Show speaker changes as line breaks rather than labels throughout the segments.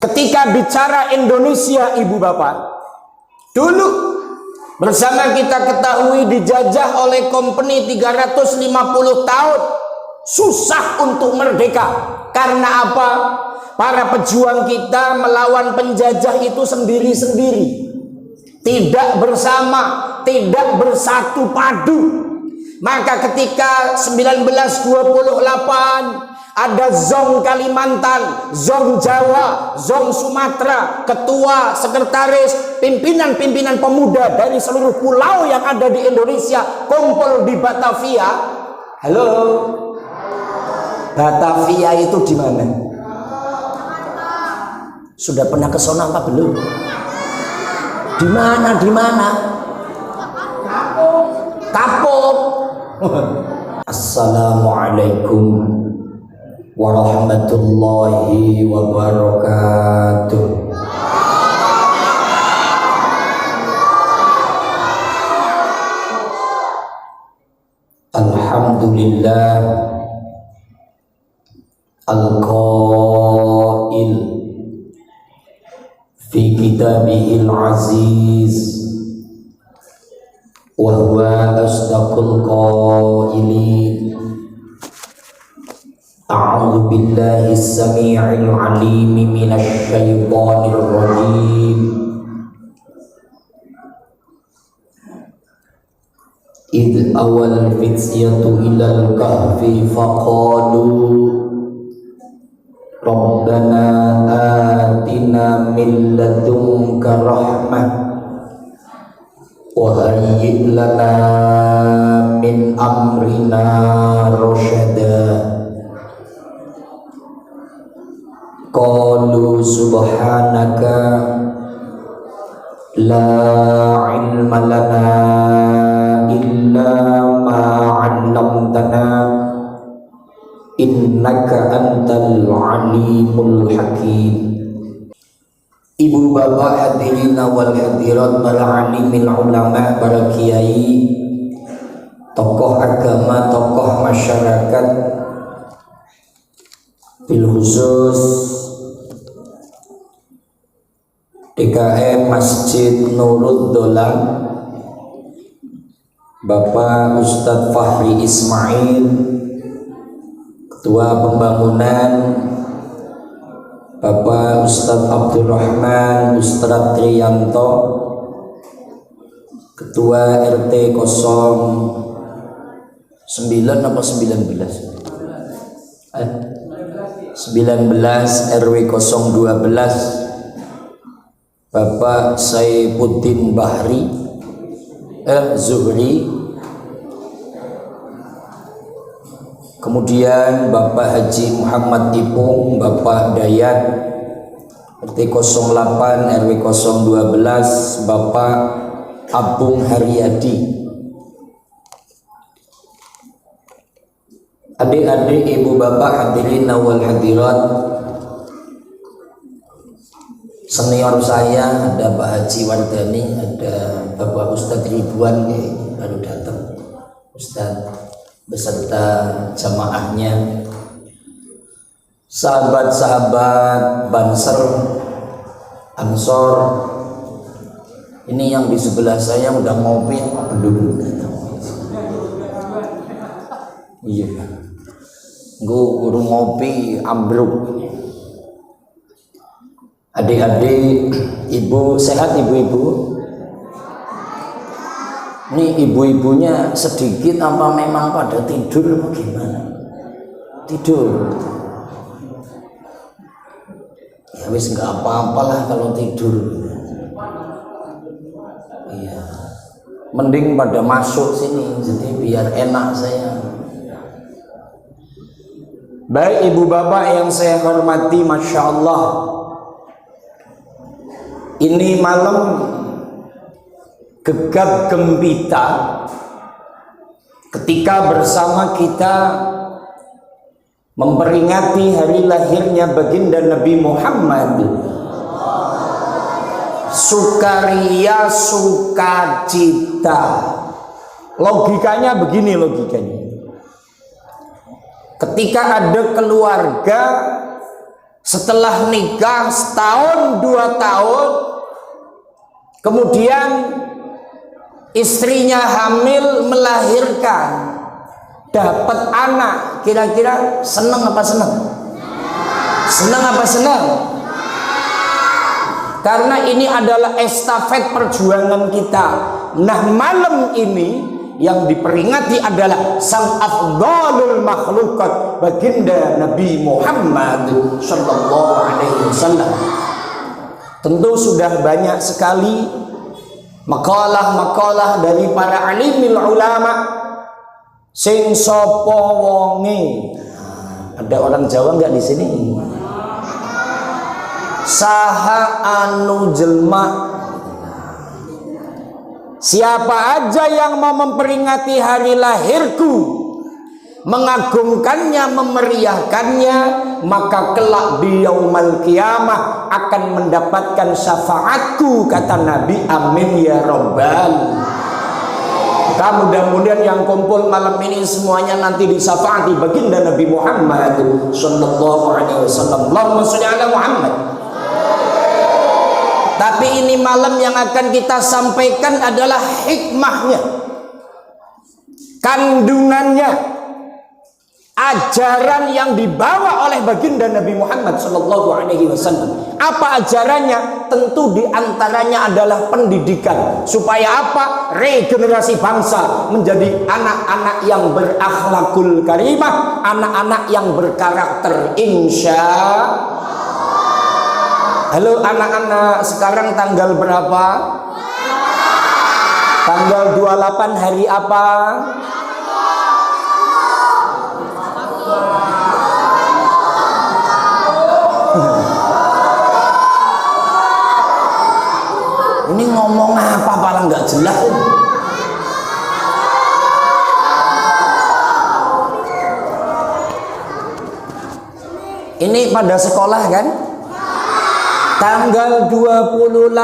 Ketika bicara Indonesia, ibu bapak, dulu bersama kita ketahui dijajah oleh company 350 tahun, susah untuk merdeka. Karena apa? Para pejuang kita melawan penjajah itu sendiri-sendiri, tidak bersama, tidak bersatu padu. Maka ketika 1928 ada Zong Kalimantan, Zong Jawa, Zong Sumatera, ketua, sekretaris, pimpinan-pimpinan pemuda dari seluruh pulau yang ada di Indonesia kumpul di Batavia. Halo, Batavia itu di mana? Sudah pernah ke sana apa belum? Di mana? Di mana? Kapuk. Assalamualaikum warahmatullahi wabarakatuh. Alhamdulillah al-qail fi kitabihil aziz wa huwa asdaqul qailin. A'udzu billahi as-sami'il 'alim minasy syaithanir rajim. Idh awal fityatu ilal kahfi faqalu Rabbana atina min ladunka rahmah wa hayyi' lana min amrina rasyada. Qalu subhanaka la ilma lana illa ma 'allamtana innaka antal alimul hakim. Ibu bapak hadirin wal hadirat, para alimil ulama, para kiai, tokoh agama, tokoh masyarakat, bil khusus DKM Masjid Nurul Dolam, Bapak Ustadz Fahri Ismail, Ketua Pembangunan, Bapak Ustadz Abdurrahman Ustadz Triyanto, Ketua RT 09 apa 19? 19 RW 012, Bapak Saifuddin Bahri Zuhri, kemudian Bapak Haji Muhammad Ipung, Bapak Dayat RT 08 RW 012, Bapak Abung Haryadi, adik-adik, ibu bapak hadirin wal hadirat, senior saya ada Pak Haji Wardani, ada Bapak Ustadz Ridwan baru datang, Ustadz beserta jamaahnya, sahabat-sahabat Banser, Ansor. Ini yang di sebelah saya udah ngopi apa belum? Iya, gue urung ngopi ambruk. Adik-adik, ibu sehat, ibu-ibu? Ini ibu-ibunya sedikit apa memang pada tidur apa gimana? Tidur. Ya wis nggak apa-apalah kalau tidur. Iya. Mending pada masuk sini, jadi biar enak saya. Baik ibu bapak yang saya hormati, Masya Allah, ini malam gegap gempita ketika bersama kita memperingati hari lahirnya baginda Nabi Muhammad. Sukaria, sukacita. Logikanya begini, logikanya. Ketika ada keluarga Setelah nikah setahun 2 tahun, kemudian istrinya hamil, melahirkan, dapat anak, kira-kira seneng apa seneng? Seneng apa seneng? Karena ini adalah estafet perjuangan kita. Nah, malam ini yang diperingati adalah sang afdalul makhlukat, baginda Nabi Muhammad sallallahu alaihi wasallam. Tentu sudah banyak sekali makalah-makalah dari para alimil ulama sing sapa wonge. Ada orang Jawa nggak di sini? Saha anu jelma. Siapa aja yang mau memperingati hari lahirku, mengagungkannya, memeriahkannya, maka kelak di yaumul qiyamah akan mendapatkan syafaatku, kata Nabi. Amin ya rabbal. Mudah-mudahan yang kumpul malam ini semuanya nanti disyafaati baginda Nabi Muhammad sallallahu alaihi wasallam. Allahumma sholli ala Muhammad. Tapi ini malam yang akan kita sampaikan adalah hikmahnya, kandungannya, ajaran yang dibawa oleh baginda Nabi Muhammad sallallahu alaihi wasallam. Apa ajarannya? Tentu diantaranya adalah pendidikan. Supaya apa? Regenerasi bangsa menjadi anak-anak yang berakhlakul karimah, anak-anak yang berkarakter, insya. Halo anak-anak, sekarang tanggal berapa? Tanggal 28 hari apa? Ini ngomong apa malah nggak jelas. Ini pada sekolah kan? Tanggal 28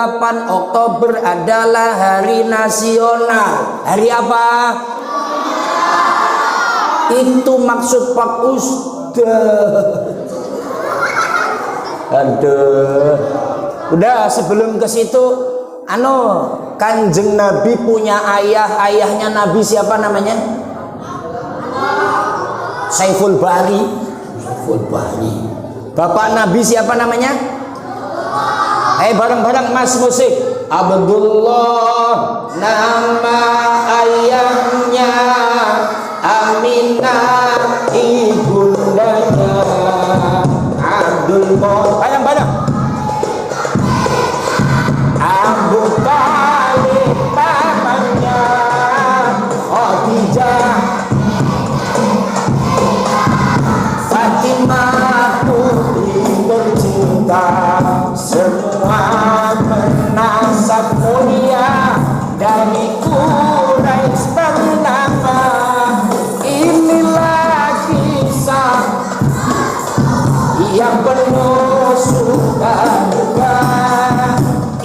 Oktober adalah hari nasional. Hari apa? Itu maksud Pak Ustaz. Aduh. Udah, sebelum ke situ, Kanjeng Nabi punya ayah. Ayahnya Nabi siapa namanya? Saiful Bari. Saiful Bari. Bapak Nabi siapa namanya? Bareng-bareng mas musik. Abdullah nama ayahnya, Aminah ibundanya, Abdullah. Bareng-bareng. Abu Talib pamannya, Khadijah, Fatimah putri tercinta, semua bernasab mulia dari Quraisy ternama. Inilah kisah yang penuh suka duka.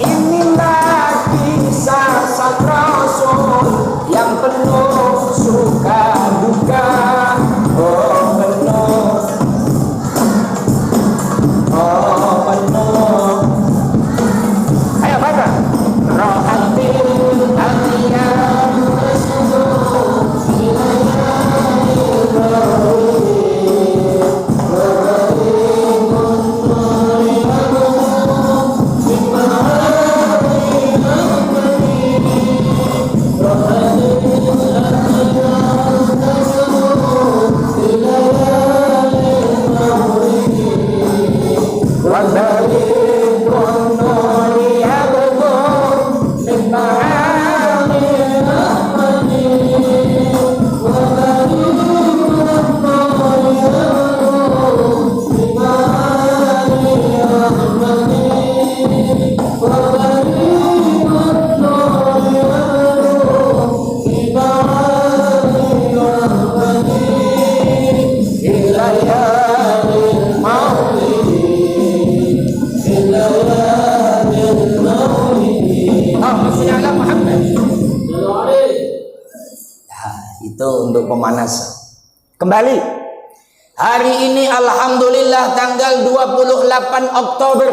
Inilah kisah sang Rasul yang penuh suka duka. Oh penuh, oh penuh. Ayo baca. Rohatil Aliyah itu untuk pemanasan. Kembali, Hari ini alhamdulillah tanggal 28 Oktober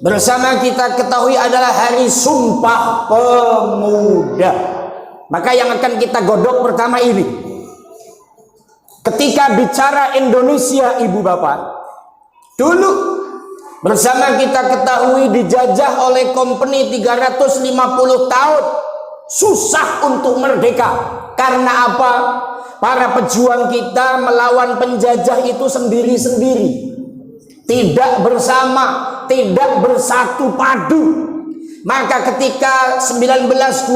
bersama kita ketahui adalah hari Sumpah Pemuda. Maka yang akan kita godok pertama ini, ketika bicara Indonesia ibu bapak, dulu bersama kita ketahui dijajah oleh company 350 tahun, susah untuk merdeka. Karena apa? Para pejuang kita melawan penjajah itu sendiri-sendiri, tidak bersama, tidak bersatu padu. Maka ketika 1928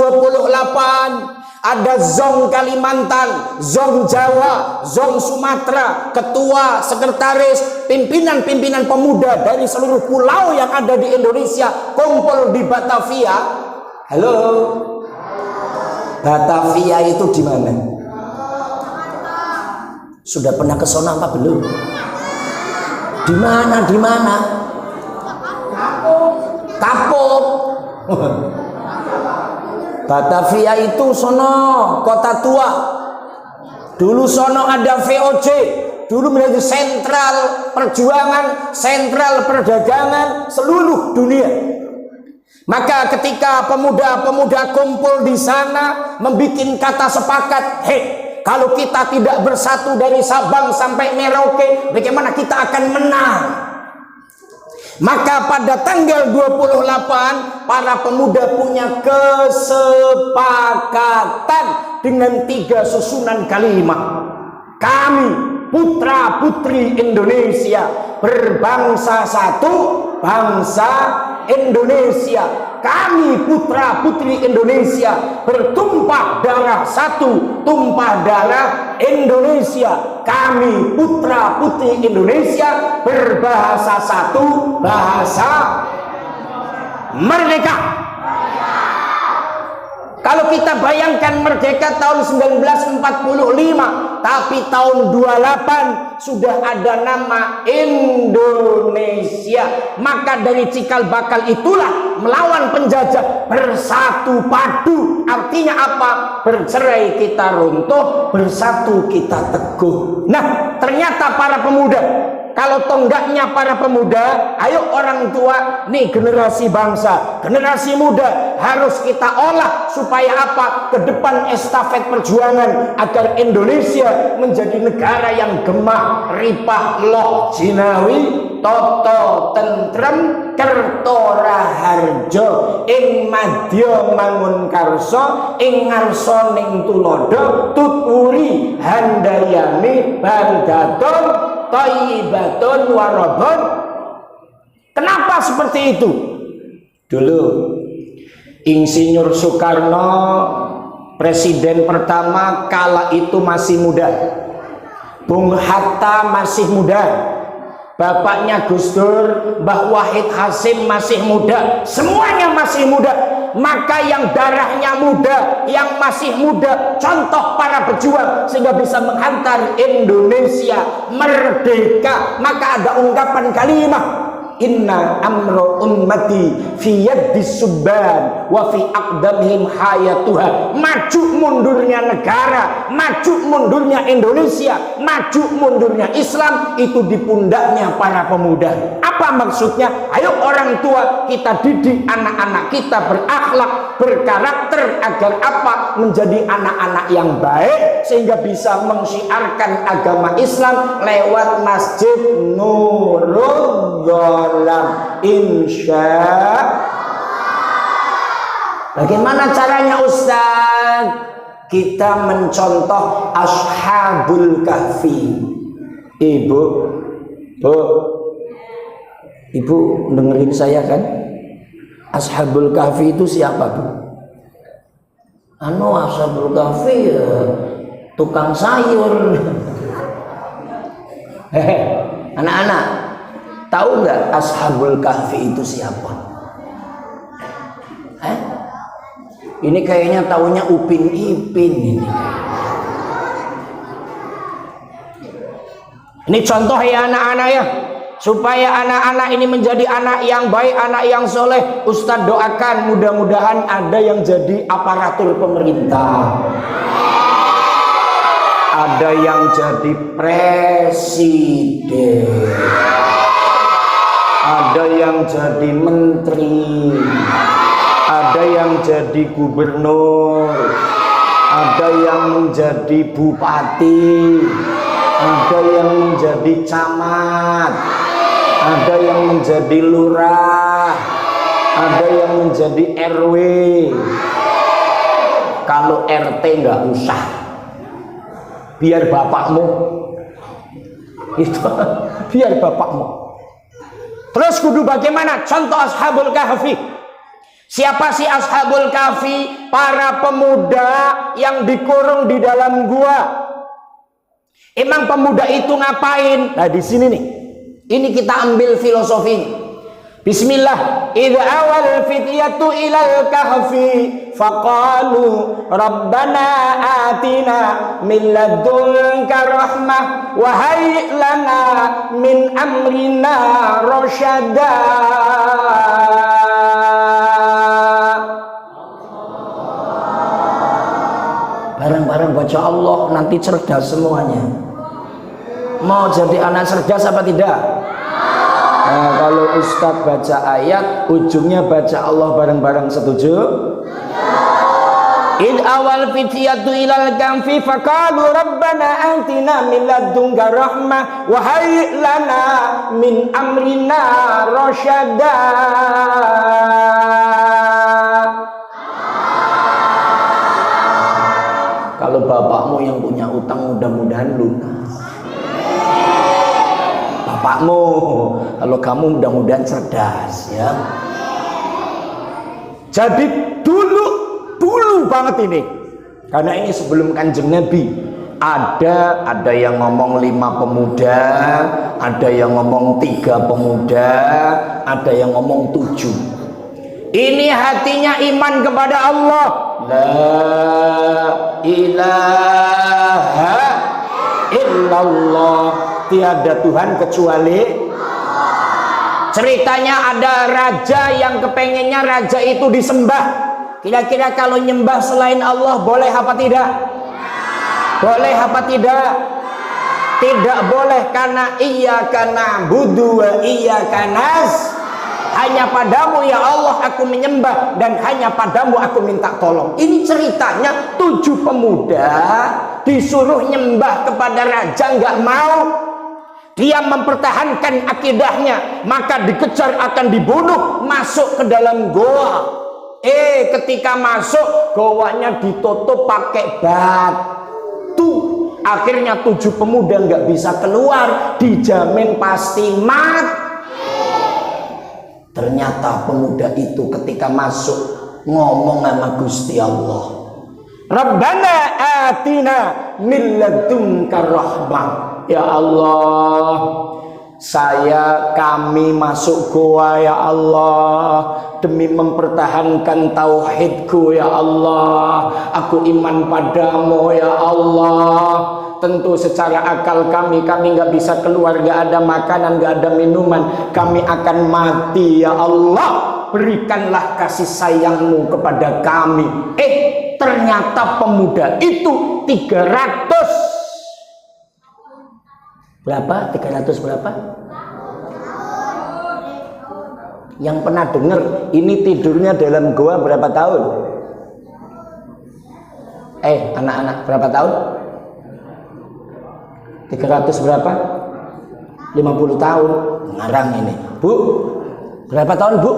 ada Zong Kalimantan, Zong Jawa, Zong Sumatera, ketua, sekretaris, pimpinan-pimpinan pemuda dari seluruh pulau yang ada di Indonesia kumpul di Batavia. Halo, Batavia itu di mana? Sudah pernah ke sana apa belum? Di mana? Di mana? Kapuk. Batavia itu sono, kota tua. Dulu sono ada VOC. Dulu menjadi sentral perjuangan, sentral perdagangan seluruh dunia. Maka ketika pemuda-pemuda kumpul di sana membuat kata sepakat, hei, kalau kita tidak bersatu dari Sabang sampai Merauke, bagaimana kita akan menang? Maka pada tanggal 28 para pemuda punya kesepakatan dengan 3 susunan kalimat. Kami putra putri Indonesia berbangsa satu, bangsa Indonesia. Kami putra putri Indonesia bertumpah darah satu, tumpah darah Indonesia. Kami putra putri Indonesia berbahasa satu, bahasa merdeka. Kalau kita bayangkan merdeka tahun 1945, tapi tahun 28 sudah ada nama Indonesia. Maka dari cikal bakal itulah melawan penjajah bersatu padu. Artinya apa? Bercerai kita runtuh, bersatu kita teguh. Nah, ternyata para pemuda, kalau tonggaknya para pemuda, ayo orang tua, nih generasi bangsa, generasi muda harus kita olah supaya apa? Ke depan estafet perjuangan agar Indonesia menjadi negara yang gemah, ripah, loh, jinawi, toto, tentrem, kerto raharjo, ing madya mangun karso, ing ngarso ning tulodo, tuturi handayani baldaton thayyibatun warabun. Kenapa seperti itu? Dulu Insinyur Soekarno, presiden pertama kala itu masih muda. Bung Hatta masih muda. Bapaknya Gus Dur, Mbah Wahid Hasim masih muda. Semuanya masih muda. Maka yang darahnya muda, yang masih muda, contoh para pejuang sehingga bisa menghantar Indonesia merdeka. Maka ada ungkapan kalimat, inna amro ummati fi yaddis subban wa fi aqdamihim hayatuha. Maju mundurnya negara, maju mundurnya Indonesia, maju mundurnya Islam itu di pundaknya para pemuda. Apa maksudnya? Ayo orang tua kita didik anak-anak kita berakhlak, berkarakter agar apa? Menjadi anak-anak yang baik sehingga bisa mensyiarkan agama Islam lewat Masjid Nurul Gholam, insya. Bagaimana caranya Ustaz? Kita mencontoh Ashabul Kahfi. Ibu, Ibu dengerin saya kan? Ashabul Kahfi itu siapa, Bu? Ashabul Kahfi ya, tukang sayur. Anak-anak, tahu nggak Ashabul Kahfi itu siapa? Ini kayaknya taunya Upin Ipin ini. Ini contoh ya anak-anak ya, supaya anak-anak ini menjadi anak yang baik, anak yang soleh. Ustadz doakan mudah-mudahan ada yang jadi aparatur pemerintah, ada yang jadi presiden, ada yang jadi menteri, ada yang jadi gubernur, ada yang menjadi bupati, ada yang menjadi camat, ada yang menjadi lurah, ada yang menjadi RW. Kalau RT nggak usah, biar bapakmu itu, biar bapakmu. Terus kudu bagaimana? Contoh Ashabul Kahfi. Siapa sih Ashabul Kahfi? Para pemuda yang dikurung di dalam gua. Emang pemuda itu ngapain? Nah di sini nih, ini kita ambil filosofi. Bismillah. Idza awal fityatu ilal kahfi faqalu rabbana atina min ladunka rahmah wa hayyi lana min amrina rasyada. Bareng-bareng baca Allah, nanti cerdas semuanya. Mau jadi anak cerdas apa tidak? Nah, kalau Ustadz baca ayat, ujungnya baca Allah bareng-bareng, setuju? Id awal fityatu ilal kahfi faqalu rabbana atina min ladunka rahmah wa hayyi lana min amrina rasyada. Kalau bapakmu yang punya utang mudah-mudahan lunas. Bapakmu, kalau kamu mudah-mudahan cerdas ya. Jadi dulu banget ini, karena ini sebelum Kanjeng Nabi ada yang ngomong 5 pemuda, ada yang ngomong 3 pemuda, ada yang ngomong 7. Ini hatinya iman kepada Allah. La ilaha illallah, tiada Tuhan kecuali. Ceritanya ada raja yang kepengennya raja itu disembah. Kira-kira kalau nyembah selain Allah boleh apa tidak? Boleh apa tidak? Tidak boleh, karena iyyaka na'budu wa iyyaka nas. Hanya padamu ya Allah aku menyembah, dan hanya padamu aku minta tolong. Ini ceritanya 7 pemuda disuruh nyembah kepada raja, nggak mau. Dia mempertahankan akidahnya, maka dikejar akan dibunuh, masuk ke dalam goa. Ketika masuk, goanya ditutup pakai batu. Akhirnya 7 pemuda nggak bisa keluar, dijamin pasti mati. Ternyata pemuda itu ketika masuk ngomong sama Gusti Allah, Rabbana atina min ladunka rahmah. Ya Allah, kami masuk goa ya Allah demi mempertahankan tauhidku ya Allah. Aku iman padamu ya Allah. Tentu secara akal kami nggak bisa keluar, nggak ada makanan, nggak ada minuman, kami akan mati ya Allah. Berikanlah kasih sayangmu kepada kami. Ternyata pemuda itu 300 berapa? 300 berapa? Yang pernah dengar ini tidurnya dalam goa berapa tahun? Anak-anak berapa tahun? 300 berapa? 50 tahun. Ngarang ini. Bu, berapa tahun Bu?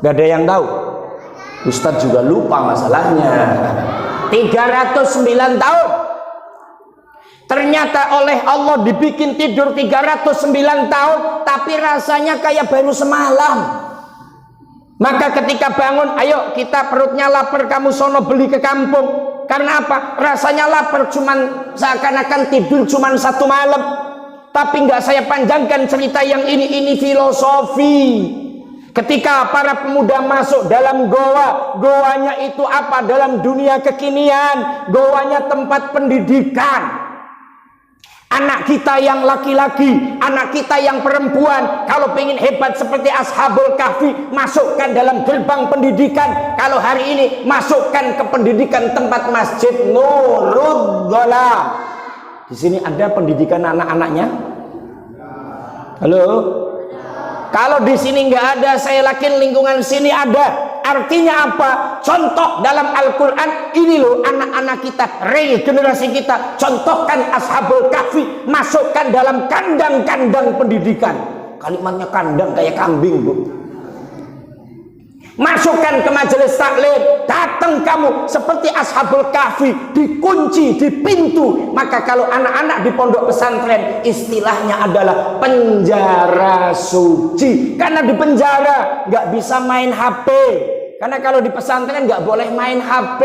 Gak ada yang tahu. Ustadz juga lupa masalahnya. 309 tahun. Ternyata oleh Allah dibikin tidur 309 tahun, tapi rasanya kayak baru semalam. Maka ketika bangun, ayo kita perutnya lapar, kamu sono beli ke kampung. Karena apa? Rasanya lapar, cuman seakan-akan tidur cuman 1 malam. Tapi nggak saya panjangkan cerita yang ini filosofi. Ketika para pemuda masuk dalam goa, goanya itu apa? Dalam dunia kekinian, goanya tempat pendidikan. Anak kita yang laki-laki, anak kita yang perempuan, kalau pengen hebat seperti Ashabul Kahfi, masukkan dalam gerbang pendidikan. Kalau hari ini masukkan ke pendidikan tempat Masjid Nurul Dhalam. Di sini ada pendidikan anak-anaknya? Halo? Kalau di sini nggak ada, saya yakin lingkungan sini ada. Artinya apa? Contoh dalam Al-Quran ini loh, anak-anak kita, regenerasi kita, contohkan Ashabul Kahfi, masukkan dalam kandang-kandang pendidikan. Kalimatnya kandang kayak kambing, Bu. Masukkan ke majelis taklim, datang kamu seperti Ashabul Kahfi, dikunci di pintu. Maka kalau anak-anak di pondok pesantren, istilahnya adalah penjara suci. Karena di penjara nggak bisa main HP. Karena kalau di pesantren nggak boleh main HP.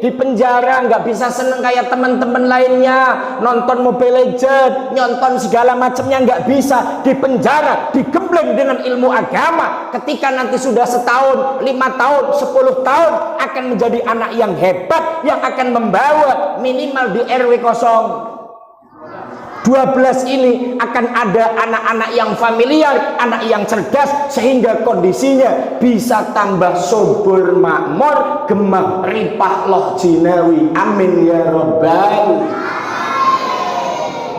Di penjara nggak bisa seneng kayak teman-teman lainnya, nonton Mobile Legends, nonton segala macamnya nggak bisa. Di penjara digembleng dengan ilmu agama. Ketika nanti sudah setahun, 5 tahun, 10 tahun, akan menjadi anak yang hebat, yang akan membawa minimal di RW 012 ini akan ada anak-anak yang familiar, anak yang cerdas, sehingga kondisinya bisa tambah subur makmur, gemah ripah loh jinawi. Amin ya robbal.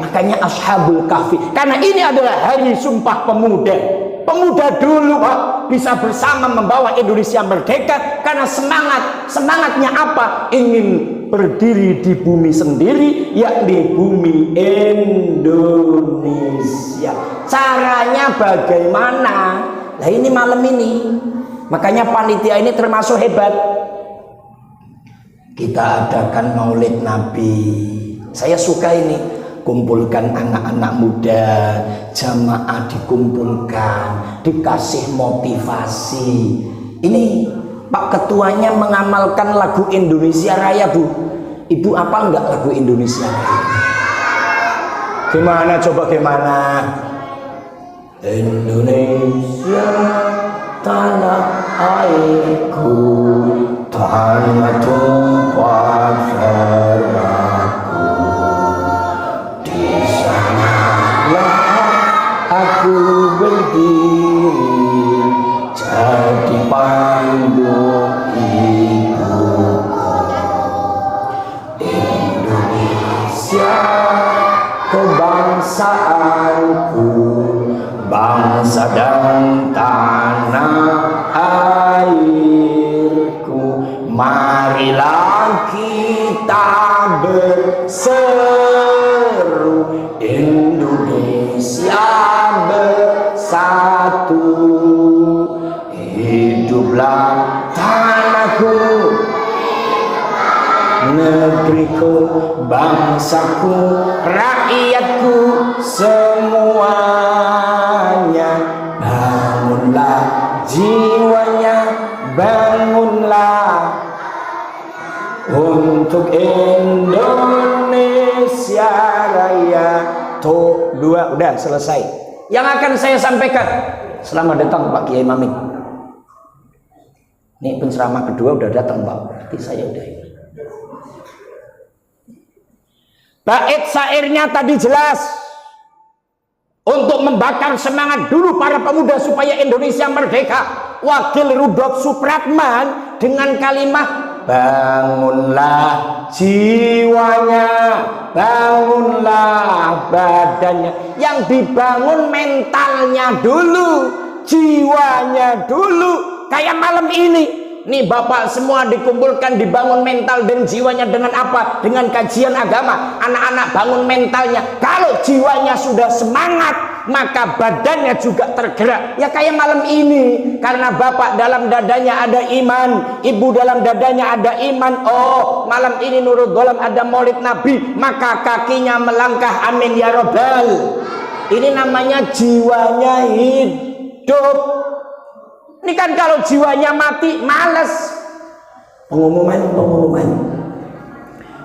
Makanya Ashabul Kahfi, karena ini adalah hari Sumpah Pemuda. Pemuda dulu bisa bersama membawa Indonesia merdeka karena semangatnya apa? Ingin berdiri di bumi sendiri, yakni bumi Indonesia. Caranya bagaimana? Nah ini malam ini, makanya panitia ini termasuk hebat. Kita adakan Maulid Nabi. Saya suka ini. Kumpulkan anak-anak muda, jamaah dikumpulkan, dikasih motivasi. Ini Pak Ketuanya mengamalkan lagu Indonesia Raya, Bu. Ibu apal nggak lagu Indonesia Raya? Gimana coba gimana? Indonesia tanah airku, tanah tumpah darahku. Di sanalah aku berdiri, jadi panggung ibuku. Indonesia kebangsaanku, bangsa dan tanah airku. Marilah kita berseru, Indonesia bersatu. Hiduplah tanahku, negeriku, bangsaku, rakyatku semuanya. Bangunlah jiwanya, bangunlah untuk Indonesia Raya. Tuh, 2 udah selesai. Yang akan saya sampaikan, selamat datang Pak Kiai Maming. Ini penceramah kedua udah datang Pak, berarti saya udah ini. Bait syairnya tadi jelas untuk membakar semangat dulu para pemuda supaya Indonesia merdeka. Wakil Rudolf Supratman dengan kalimat bangunlah jiwanya, bangunlah badannya. Yang dibangun mentalnya dulu, jiwanya dulu. Kayak malam ini nih Bapak semua dikumpulkan, dibangun mental dan jiwanya dengan apa? Dengan kajian agama. Anak-anak bangun mentalnya. Kalau jiwanya sudah semangat, maka badannya juga tergerak. Ya kayak malam ini, karena Bapak dalam dadanya ada iman, Ibu dalam dadanya ada iman. Oh, malam ini Nurul Dhalam ada Maulid Nabi, maka kakinya melangkah. Amin ya robbal. Ini namanya jiwanya hidup. Ini kan kalau jiwanya mati, males. Pengumuman.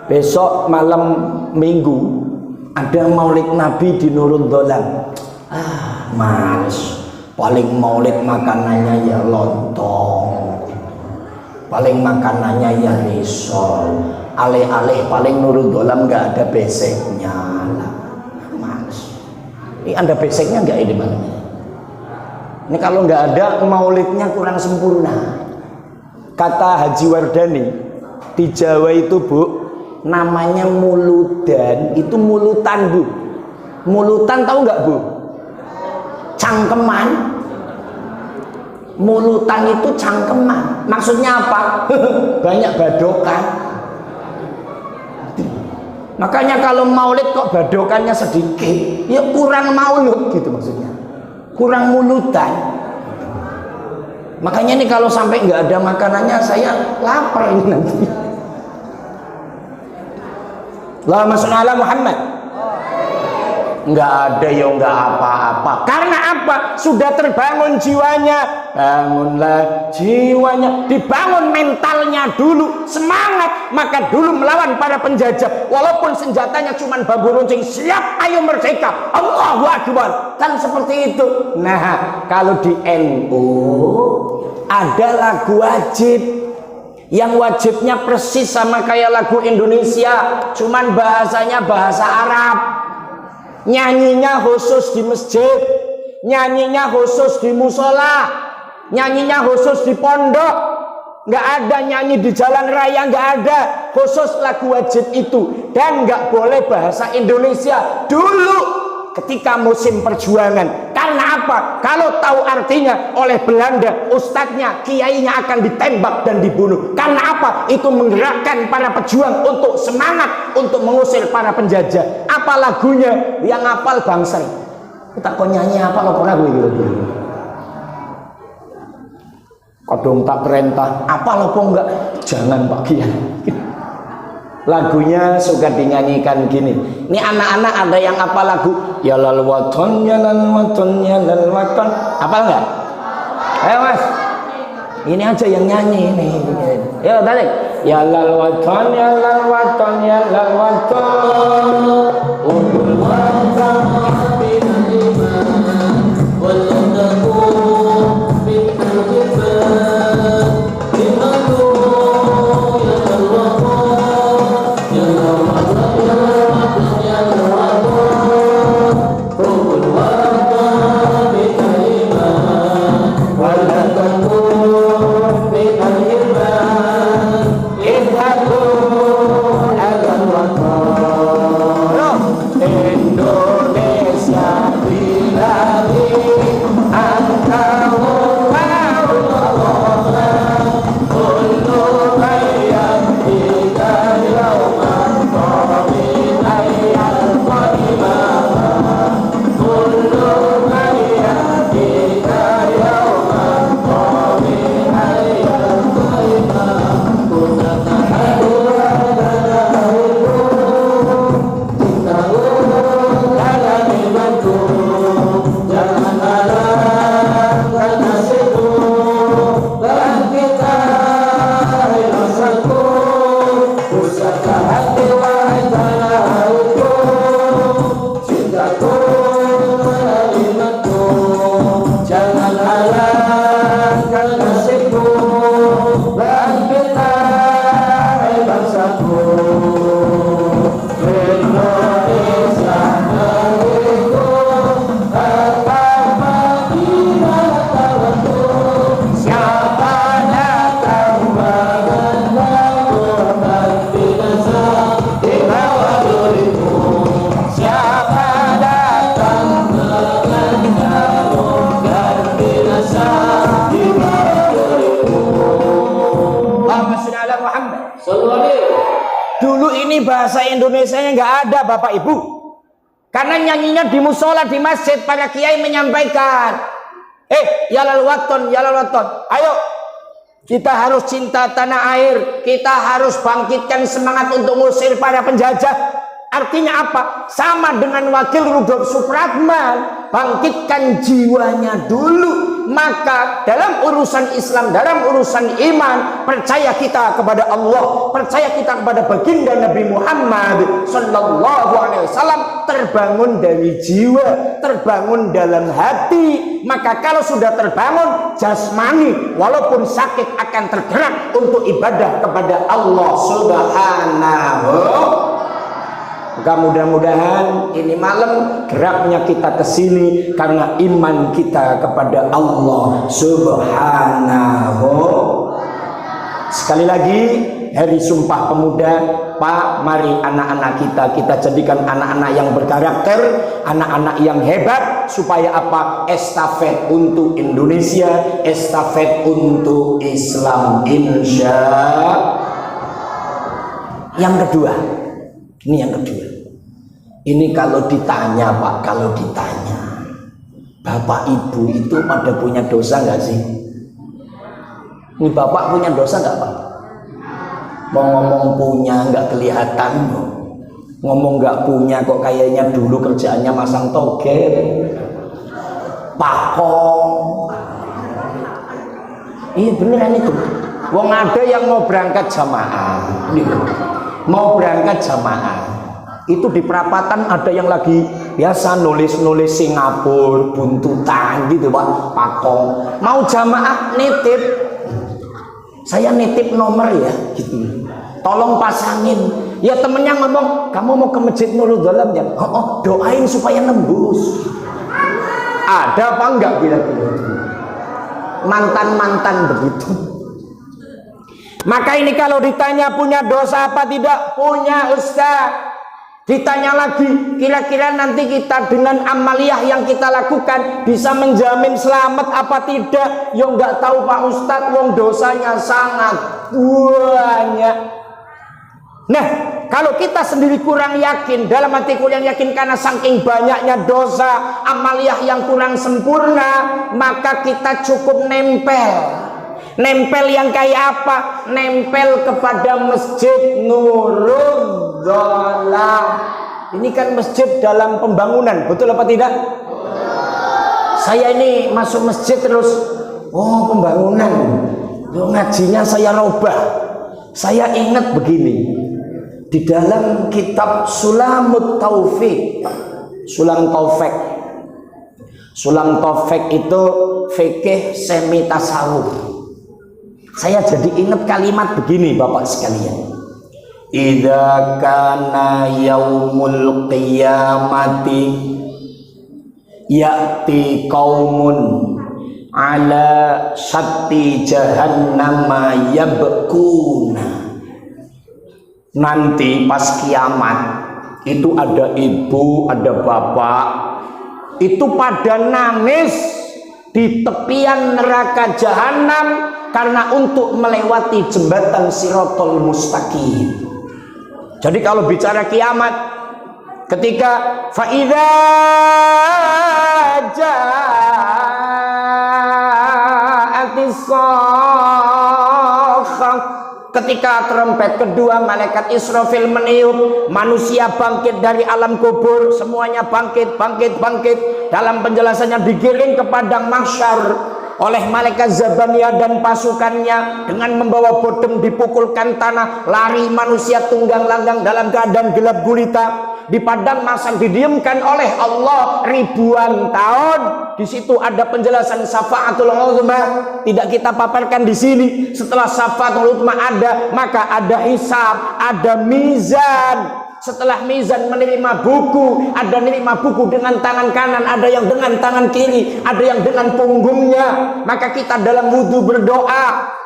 Besok malam Minggu ada Maulid Nabi di Nurul Dhalam. Males. Paling maulid makanannya ya lontong, paling makanannya ya risol, alih-alih paling Nurul Dhalam nggak ada beseknya lah. Ini Anda basicnya nggak ini malam ini? Ini kalau nggak ada maulidnya kurang sempurna. Kata Haji Wardani, di Jawa itu Bu, namanya muludan, itu mulutan Bu. Mulutan tahu nggak Bu? Cangkeman. Mulutan itu cangkeman. Maksudnya apa? Banyak badokan. Makanya kalau maulid kok badokannya sedikit, ya kurang maulud gitu maksudnya. Kurang mulutan. Makanya ini kalau sampai nggak ada makanannya saya lapar ini nanti. Allahumma sholli ala Muhammad. Nggak ada ya nggak apa-apa. Karena apa? Sudah terbangun jiwanya. Bangunlah jiwanya, dibangun mentalnya dulu, semangat. Maka dulu melawan para penjajah, walaupun senjatanya cuma bambu runcing, siap, ayo merdeka, Allahu Akbar. Kan seperti itu. Nah, kalau di NU ada lagu wajib, yang wajibnya persis sama kayak lagu Indonesia, cuman bahasanya bahasa Arab. Nyanyinya khusus di masjid, nyanyinya khusus di musola, nyanyinya khusus di pondok. Nggak ada nyanyi di jalan raya, nggak ada. Khusus lagu wajib itu. Dan nggak boleh bahasa Indonesia dulu ketika musim perjuangan. Karena apa? Kalau tahu artinya oleh Belanda, ustadznya, kiainya akan ditembak dan dibunuh. Karena apa? Itu menggerakkan para pejuang untuk semangat untuk mengusir para penjajah. Apa lagunya? Yang hafal Bangsal. Kita kok nyanyi apa lo pernah gue gitu. Kodong tak perintah, apa lo kok enggak? Jangan Pak Kiai. Lagunya suka dinyanyikan gini. Ini anak-anak ada yang apa lagu? Ya lal waton, ya lal waton, ya lal waton. Apa enggak? Ayo Mas. Ini aja yang nyanyi ini. Ya tarik. Ya lal waton, ya lal waton, ya lal waton. Ulul waton bil iman wal taqwa bil iman. Bahasa Indonesianya nggak ada Bapak Ibu, karena nyanyinya di musola, di masjid. Para kiai menyampaikan, ya lal waton, ya lal waton. Ayo, kita harus cinta tanah air, kita harus bangkitkan semangat untuk mengusir para penjajah. Artinya apa? Sama dengan Wakil Rudolf Supratman, bangkitkan jiwanya dulu. Maka dalam urusan Islam, dalam urusan iman, percaya kita kepada Allah, percaya kita kepada baginda Nabi Muhammad Sallallahu Alaihi Wasallam, terbangun dari jiwa, terbangun dalam hati. Maka kalau sudah terbangun jasmani, walaupun sakit akan tergerak untuk ibadah kepada Allah Subhanahu. Maka mudah-mudahan ini malam geraknya kita ke sini karena iman kita kepada Allah Subhanahu. Sekali lagi, hari Sumpah Pemuda, Pak, mari anak-anak kita jadikan anak-anak yang berkarakter, anak-anak yang hebat, supaya apa? Estafet untuk Indonesia, estafet untuk Islam, insya. Yang kedua, ini yang kedua. Ini kalau ditanya Pak, kalau ditanya, Bapak Ibu itu pada punya dosa nggak sih? Ini Bapak punya dosa nggak Pak? Mau ngomong punya nggak kelihatan, ngomong nggak punya kok kayaknya dulu kerjaannya masang toge, pakong. Iya beneran itu. Wong ada yang mau berangkat jamaah, mau berangkat jamaah. Itu di perapatan ada yang lagi biasa nulis-nulis Singapura, buntutan gitu Pak, pakong. Mau jamaah nitip, saya nitip nomor ya, gitu. Tolong pasangin. Ya temennya ngomong, kamu mau ke Masjid Nurul Dalam ya? Oh, doain supaya nembus. Ada apa enggak kira-kira? Mantan-mantan begitu. Maka ini kalau ditanya punya dosa apa tidak? Punya Ustaz. Ditanya lagi, kira-kira nanti kita dengan amaliyah yang kita lakukan bisa menjamin selamat apa tidak? Ya nggak tahu Pak Ustadz, wong dosanya sangat banyak. Nah, kalau kita sendiri kurang yakin, dalam hati kurang yakin karena saking banyaknya dosa, amaliyah yang kurang sempurna, maka kita cukup nempel. Nempel yang kayak apa? Nempel kepada Masjid Nurul Dalam. Ini kan masjid dalam pembangunan, betul apa tidak? Saya ini masuk masjid terus, oh pembangunan, ngajinya saya robah. Saya ingat begini, di dalam kitab Sulamut Taufik, Sulam Taufik itu fikih semi tasawuf. Saya jadi ingat kalimat begini Bapak sekalian. Idza kana yaumul qiyamati ya'ti qaumun ala syatti jahannama yabkuna. Nanti pas kiamat itu ada ibu, ada bapak, itu pada nangis di tepian neraka jahanam karena untuk melewati jembatan Siratal Mustaqim. Jadi kalau bicara kiamat, ketika faidza ja'atis sakhah, ketika trompet kedua malaikat Israfil meniup, manusia bangkit dari alam kubur, semuanya bangkit. Dalam penjelasannya digiring ke padang mahsyar oleh malaikat Zabaniyah dan pasukannya dengan membawa bodem, dipukulkan tanah, lari manusia tunggang langgang dalam keadaan gelap gulita. Di padang mahsyar didiamkan oleh Allah ribuan tahun. Di situ ada penjelasan syafaatul uzma, tidak kita paparkan di sini. Setelah syafaatul uzma ada, maka ada hisab, ada mizan. Setelah mizan menerima buku, ada menerima buku dengan tangan kanan, ada yang dengan tangan kiri, ada yang dengan punggungnya. Maka kita dalam wudhu berdoa.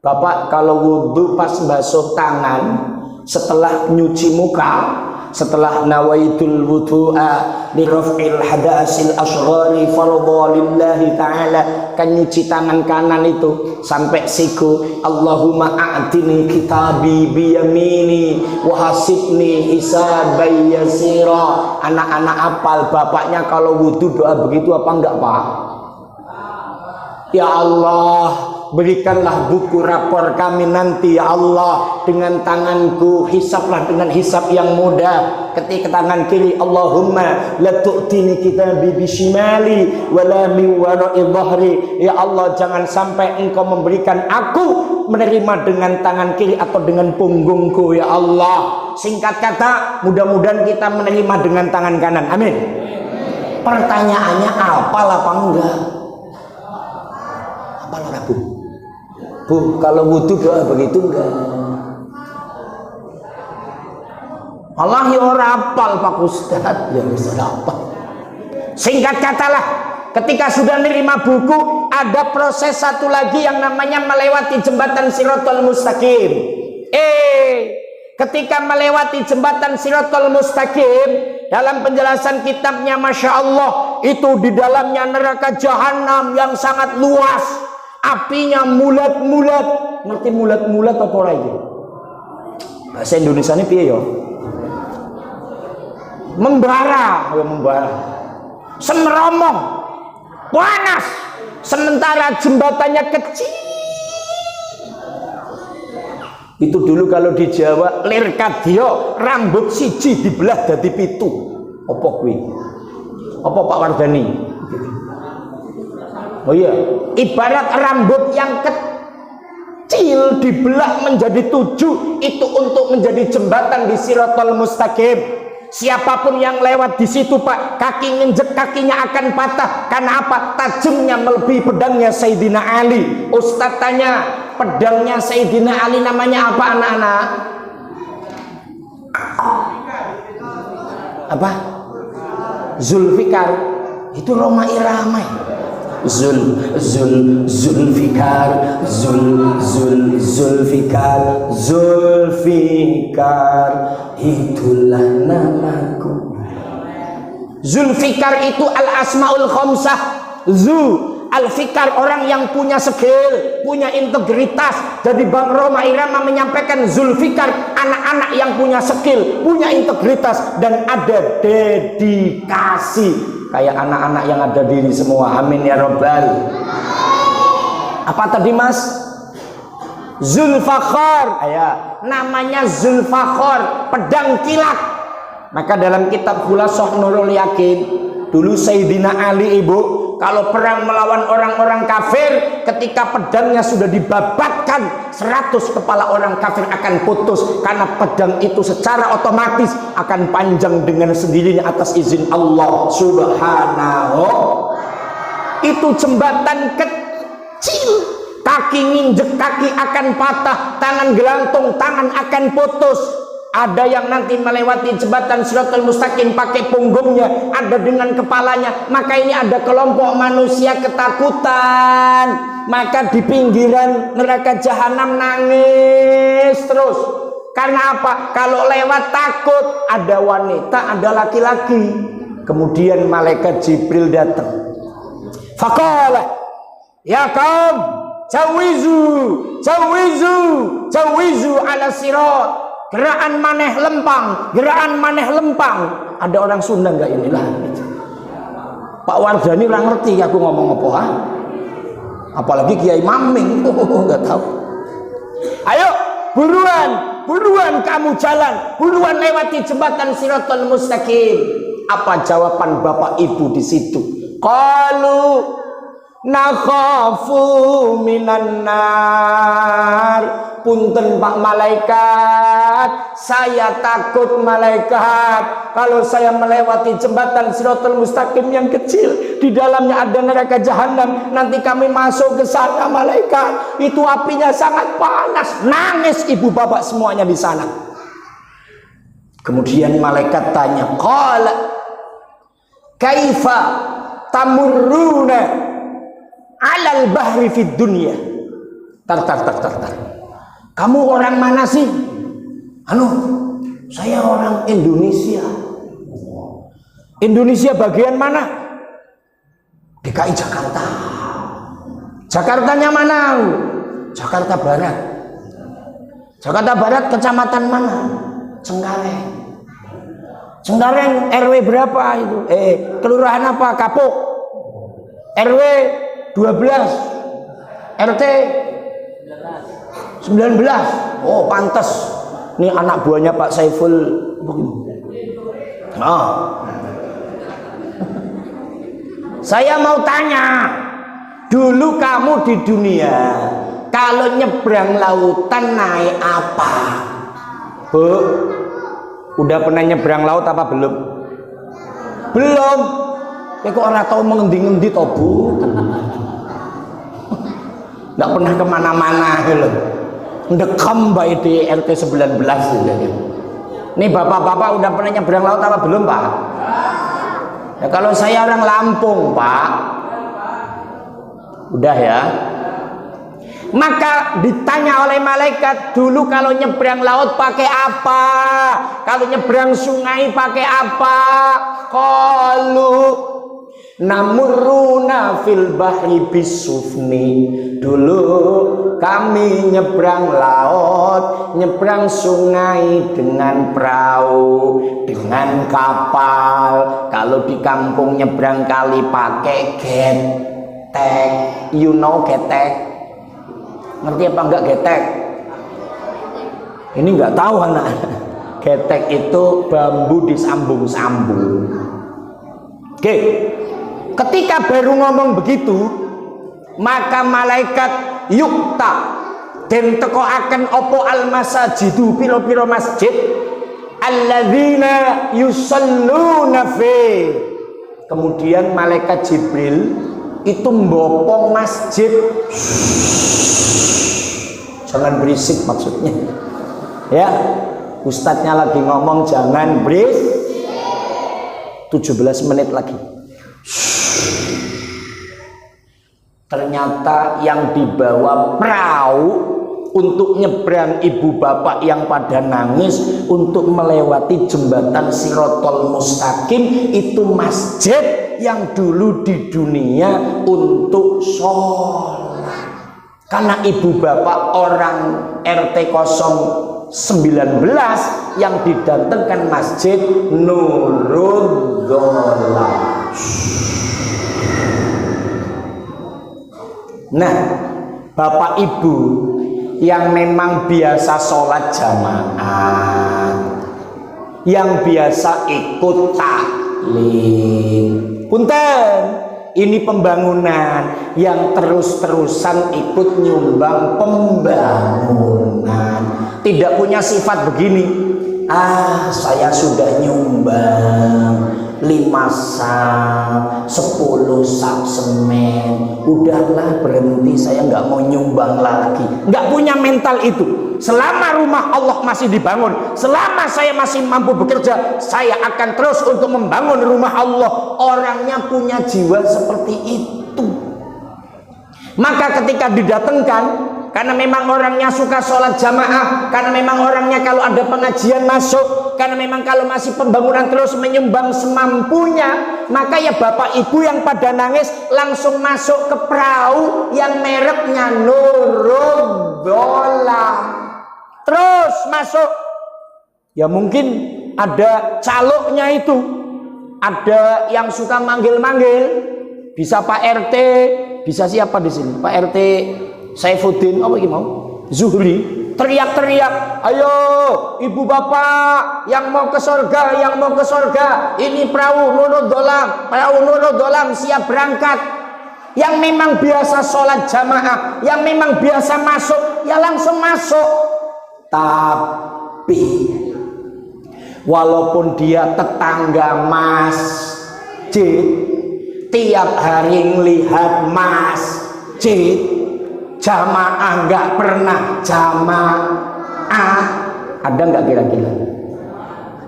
Bapak kalau wudhu pas basuh tangan, setelah nyuci muka, setelah nawaitul wudu'a li raf'il hadasil asghari fardhu lillahi ta'ala, kan nyuci tangan kanan itu sampai siku, Allahumma a'tini kitabi biyamini wa hasibni hisaban yasira. Anak-anak apal, bapaknya kalau wudu doa begitu apa enggak Pak? Ya Allah, berikanlah buku rapor kami nanti ya Allah dengan tanganku, hisablah dengan hisab yang mudah. Ketika tangan kiri, Allahumma la tu'tini kitabi bishimali wala min wara'i dhahri. Ya Allah, jangan sampai engkau memberikan aku menerima dengan tangan kiri atau dengan punggungku ya Allah. Singkat kata, mudah-mudahan kita menerima dengan tangan kanan. Amin. Pertanyaannya apal apa enggak? Apal ora Bu? Bu, kalau wudhu doa begitu enggak? Allah ya ora apal Pak Ustaz, ya wis apa. Singkat katalah, ketika sudah nerima buku, ada proses satu lagi yang namanya melewati jembatan Shiratal Mustaqim. Ketika melewati jembatan Shiratal Mustaqim, dalam penjelasan kitabnya Masya Allah, itu di dalamnya neraka jahanam yang sangat luas, apinya mulat-mulat. Ngerti mulat-mulat apa ora iki? Bahasa Indonesia ini piye ya? Membara, semeromong, panas, sementara jembatannya kecil. Itu dulu kalau di Jawa lirkadio, rambut siji dibelah dadi pitu. Apa kuwi? Apa Pak Wardani? Oh iya, ibarat rambut yang kecil dibelah menjadi 7, itu untuk menjadi jembatan di Shiratal Mustaqim. Siapapun yang lewat di situ Pak, kaki nginjek kakinya akan patah. Karena apa? Tajamnya melebihi pedangnya Sayyidina Ali. Ustaz tanya, pedangnya Sayyidina Ali namanya apa anak-anak? Apa? Zulfikar. Itu Roma Irama. Zulfikar, itulah namaku. Zulfikar itu al-asmaul khamsah. Al-fikar, orang yang punya skill, punya integritas. Jadi Bang Roma Irama menyampaikan Zulfikar, anak-anak yang punya skill, punya integritas, dan ada dedikasi. Kayak anak-anak yang ada diri semua. Amin ya Rabbal. Apa tadi Mas? Zulfakhar. Namanya Zulfakhar, pedang kilat. Maka dalam kitab Khulasah Nurul Yakin, dulu Sayyidina Ali ibu, kalau perang melawan orang-orang kafir, ketika pedangnya sudah dibabatkan, 100 kepala orang kafir akan putus. Karena pedang itu secara otomatis akan panjang dengan sendirinya atas izin Allah Subhanahu. Itu jembatan kecil, kaki nginjek kaki akan patah, tangan gelantung tangan akan putus. Ada yang nanti melewati jembatan Shiratal Mustaqim pakai punggungnya, ada dengan kepalanya. Maka ini ada kelompok manusia ketakutan. Maka di pinggiran neraka jahanam nangis terus. Karena apa? Kalau lewat takut, ada wanita, ada laki-laki. Kemudian malaikat Jibril datang. Faqala, ya kaum, jawizu ala sirat. Gerakan maneh lempang, gerakan maneh lempang. Ada orang Sunda enggak ini lah? Pak Wardani ora ngerti aku ngomong apa, ha? Apalagi Kiai Maming, enggak tahu. Ayo, buruan kamu jalan, buruan lewati jembatan Shiratal Mustaqim. Apa jawaban Bapak Ibu di situ? Qalu nakhafu minan nar. Punten Pak malaikat, saya takut malaikat. Kalau saya melewati jembatan Shiratal Mustaqim yang kecil, di dalamnya ada neraka jahanam, nanti kami masuk ke sana malaikat. Itu apinya sangat panas. Nangis ibu bapak semuanya di sana. Kemudian malaikat tanya, qala kaifa tamurruna alal bahri fid dunya. Tar. Kamu orang mana sih? Saya orang Indonesia. Indonesia bagian mana? DKI Jakarta. Jakartanya mana? Jakarta Barat. Jakarta Barat kecamatan mana? Cengkareng. Cengkareng RW berapa itu? Kelurahan apa? Kapuk. RW 12. RT 19. Oh, pantas. Ini anak buahnya Pak Saiful. Saya mau tanya, dulu kamu di dunia kalau nyebrang lautan naik apa? Bu, udah pernah nyebrang laut apa belum? Belum. Kok orang tahu mengendi-ngendi toh Bu? Nggak pernah kemana-mana gitu. Ndekam baik di RT 19 gitu. Nih bapak-bapak udah pernah nyebrang laut apa belum, Pak? Ya kalau saya orang Lampung, Pak. Udah ya. Maka ditanya oleh malaikat, dulu kalau nyebrang laut pakai apa? Kalau nyebrang sungai pakai apa? Qalu namuruna fil bahri bisufni. Dulu kami nyebrang laut, nyebrang sungai dengan perahu, dengan kapal. Kalau di kampung nyebrang kali pakai getek. You know getek? Ngerti apa enggak getek? Ini enggak tahu anak. Getek itu bambu disambung-sambung. Oke. Ketika baru ngomong begitu, maka malaikat yukta den teko akan opo al masajidu piro-piro masjid alladzina yusalluna fi. Kemudian malaikat Jibril itu mbopong masjid. Jangan berisik maksudnya. Ya, ustadznya lagi ngomong jangan berisik. 17 menit lagi. Ternyata yang dibawa perahu untuk nyebrang ibu bapak yang pada nangis untuk melewati jembatan Sirotol Mustaqim itu masjid yang dulu di dunia untuk sholat. Karena ibu bapak orang RT 019 yang didatangkan masjid Nurul Dola. Nah, bapak ibu yang memang biasa sholat jamaah, yang biasa ikut taklim, punten. Ini pembangunan yang terus-terusan ikut nyumbang pembangunan. Tidak punya sifat begini. Saya sudah nyumbang 5 sak, 10 sak semen. Udahlah berhenti, saya nggak mau nyumbang lagi. Nggak punya mental itu. Selama rumah Allah masih dibangun, selama saya masih mampu bekerja, saya akan terus untuk membangun rumah Allah. Orangnya punya jiwa seperti itu. Maka ketika didatangkan, karena memang orangnya suka sholat jamaah, karena memang orangnya kalau ada pengajian masuk, karena memang kalau masih pembangunan terus menyumbang semampunya, maka ya bapak ibu yang pada nangis langsung masuk ke perahu yang mereknya Nurul Dola. Terus masuk. Ya mungkin ada caloknya itu, ada yang suka manggil-manggil, bisa Pak RT, bisa siapa di sini? Pak RT Saifuddin, apa ini mau? Zuhri, teriak-teriak, ayo ibu bapak yang mau ke surga, yang mau ke surga, ini perahu Nurul Dolam siap berangkat. Yang memang biasa sholat jamaah, yang memang biasa masuk, ya langsung masuk. Tapi walaupun dia tetangga masjid, tiap hari ngelihat masjid, jamaah nggak pernah jamaah. Ada nggak kira-kira?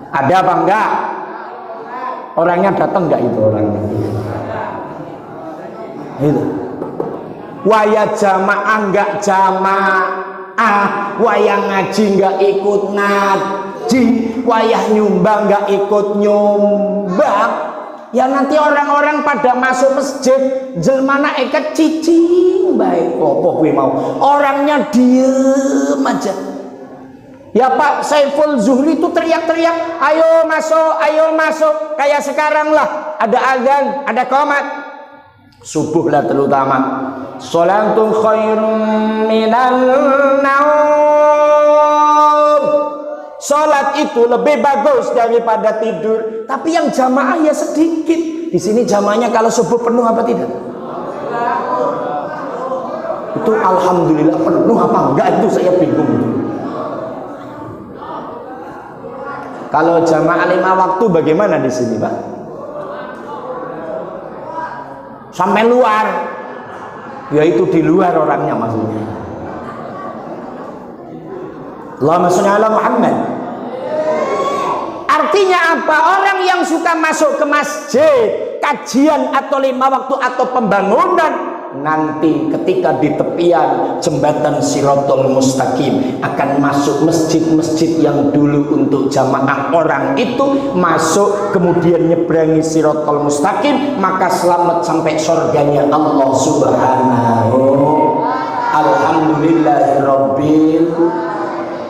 Ada apa enggak? Orangnya datang nggak itu orangnya? Itu. Waya jamaah nggak jamaah. Wayang ngaji nggak ikut ngaji, wayah nyumbang nggak ikut nyumbang. Ya nanti orang-orang pada masuk masjid, jelmana eket cicing baik opo gue mau. Orangnya diem aja. Ya Pak Saiful Zuhri itu teriak-teriak, ayo masuk, kayak sekarang lah, ada azan, ada qomat. Subuh lah terutama. Sholatul khairum minan naum. Sholat itu lebih bagus daripada tidur. Tapi yang jamaah ya sedikit. Di sini jamaahnya kalau subuh penuh apa tidak? Itu alhamdulillah penuh apa enggak, itu saya bingung. Kalau jamaah 5 waktu bagaimana di sini, Pak? Sampai luar. Yaitu di luar orangnya maksudnya. Allahumma sholli ala Muhammad. Artinya apa? Orang yang suka masuk ke masjid, kajian atau 5 waktu atau pembangunan, nanti ketika di tepian jembatan Shirathul Mustaqim akan masuk masjid-masjid yang dulu untuk jamaah orang itu masuk, kemudian nyeberangi Shirathul Mustaqim, maka selamat sampai surganya Allah Subhanahu. Alhamdulillahirabbil.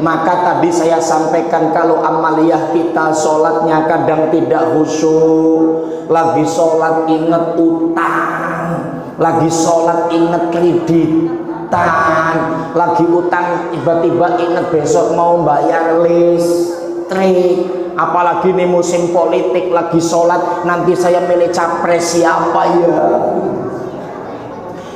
Maka tadi saya sampaikan kalau amaliyah kita sholatnya kadang tidak khusyuk, lagi sholat inget utang, lagi sholat inget kreditan, lagi utang tiba-tiba inget besok mau bayar listrik, apalagi nih musim politik lagi sholat nanti saya milih capres siapa ya,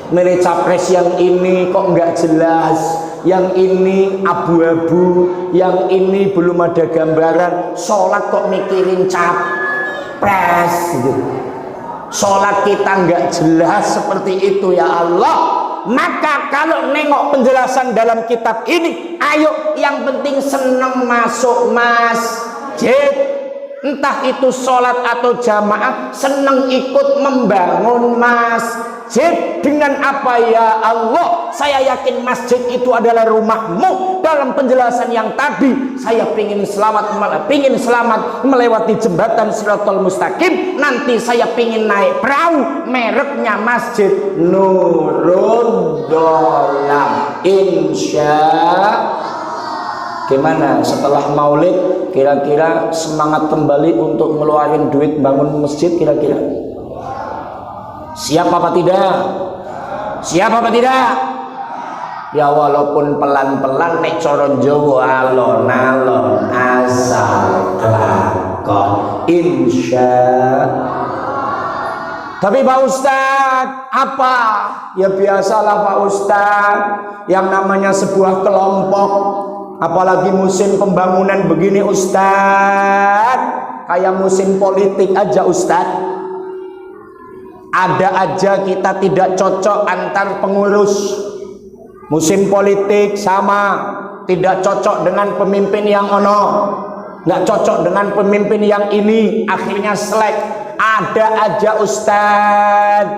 milih capres yang ini kok nggak jelas, yang ini abu-abu, yang ini belum ada gambaran, sholat kok mikirin capres gitu. Sholat kita nggak jelas seperti itu ya Allah. Maka kalau nengok penjelasan dalam kitab ini, ayo yang penting seneng masuk masjid, entah itu sholat atau jamaah, seneng ikut membangun masjid. Dengan apa ya Allah? Saya yakin masjid itu adalah rumahmu. Dalam penjelasan yang tadi, saya pingin selamat melewati jembatan Shirathul Mustaqim. Nanti saya pingin naik perahu, mereknya Masjid Nurul Dolam. Insya. Gimana setelah maulid? Kira-kira semangat kembali untuk ngeluarin duit bangun masjid kira-kira? Siap apa tidak? Siap apa tidak? Ya walaupun pelan-pelan nek cara Jawa alon-alon asal kelakon insya. Tapi Pak Ustadz apa? Ya biasalah Pak Ustadz, yang namanya sebuah kelompok, apalagi musim pembangunan begini Ustadz, kayak musim politik aja Ustadz. Ada aja kita tidak cocok antar pengurus. Musim politik sama, tidak cocok dengan pemimpin yang ono, nggak cocok dengan pemimpin yang ini, akhirnya selek. Ada aja Ustadz.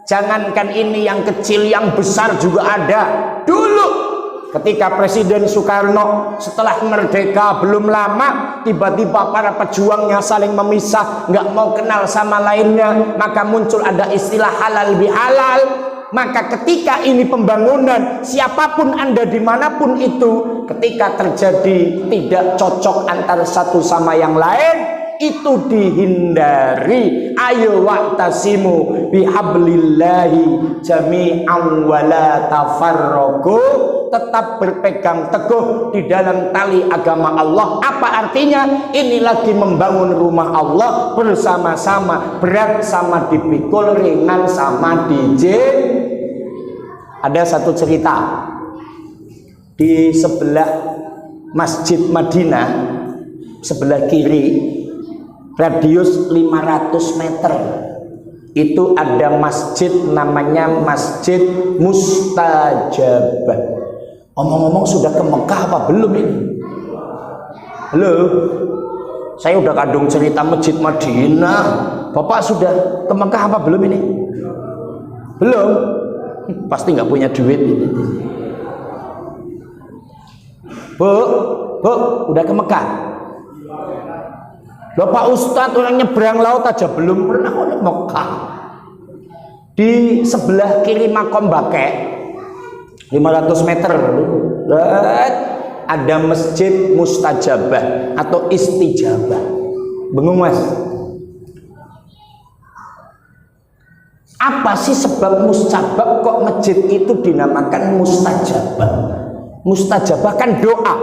Jangankan ini yang kecil, yang besar juga ada. Dulu ketika Presiden Soekarno setelah merdeka belum lama, tiba-tiba para pejuangnya saling memisah, nggak mau kenal sama lainnya, maka muncul ada istilah halal bihalal. Maka ketika ini pembangunan, siapapun Anda dimanapun itu, ketika terjadi tidak cocok antara satu sama yang lain, itu dihindari. Ayo wa'tasimu bihablillahi jami'an wa la tafarraqu. Tetap berpegang teguh di dalam tali agama Allah. Apa artinya? Ini lagi membangun rumah Allah bersama-sama, berat sama dipikul, ringan sama dijin. Ada satu cerita di sebelah Masjid Madinah, sebelah kiri, radius 500 meter itu ada masjid namanya Masjid Mustajabah. Omong-omong sudah ke Mekah apa belum ini? Halo, saya udah kadung cerita Masjid Madinah. Bapak sudah ke Mekah apa belum ini? Belum. Pasti nggak punya duit ini. Bu, udah ke Mekah? Bapak Ustadz orang nyebrang laut aja belum pernah ke Mekah. Di sebelah kiri Makom Bake 500 meter ada Masjid Mustajabah atau Istijabah. Bingung Mas? Apa sih sebab mustajabah kok masjid itu dinamakan mustajabah? Mustajabah kan doa.